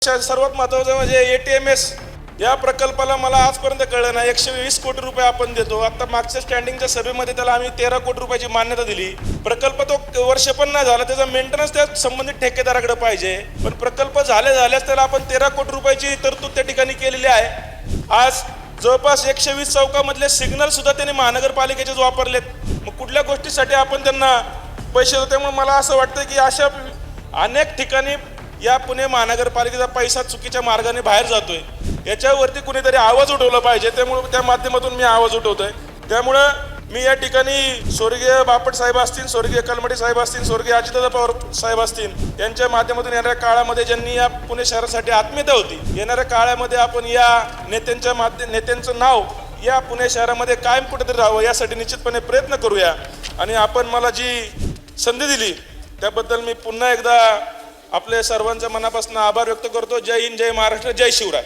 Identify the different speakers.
Speaker 1: सर्वात महत्त्वाचं म्हणजे ATMS या प्रकल्पाला मला आजपर्यंत कळलं नाही. 120 कोटी रुपये आपण देतो. आता मागच्या स्टँडिंगच्या सभेमध्ये त्याला आम्ही 13 कोटी रुपयाची मान्यता दिली. प्रकल्प तो वर्ष पण नाही झाला, त्याचा मेंटेनन्स त्या संबंधित ठेकेदाराकडे पाहिजे. पण प्रकल्प झाल्यास त्याला आपण 13 कोटी रुपयाची तरतूद त्या ठिकाणी केलेली आहे. आज जवळपास 120 चौकामधले सिग्नल सुद्धा त्यांनी महानगरपालिकेचेच वापरलेत. मग कुठल्या गोष्टीसाठी आपण त्यांना पैसे देतो? त्यामुळे मला असं वाटतं की अशा अनेक ठिकाणी या पुणे महानगरपालिकेचा पैसा चुकीच्या मार्गाने बाहेर जातोय. याच्यावरती कुणीतरी आवाज उठवला पाहिजे. त्यामुळे त्या माध्यमातून मी आवाज उठवतोय. त्यामुळं मी या ठिकाणी स्वर्गीय बापट साहेब असतील, स्वर्गीय कलमटे साहेब असतील, स्वर्गीय अजितदादा पवार साहेब असतील, यांच्या माध्यमातून येणाऱ्या काळामध्ये ज्यांनी या पुणे शहरासाठी आत्मीयता होती, येणाऱ्या काळामध्ये आपण या नेत्यांचं नाव या पुणे शहरामध्ये कायम कुठेतरी राहावं यासाठी निश्चितपणे प्रयत्न करूया. आणि आपण मला जी संधी दिली त्याबद्दल मी पुन्हा एकदा आपल्या सर्वांच्या मनापासून आभार व्यक्त करतो. जय हिंद, जय महाराष्ट्र, जय शिवराय.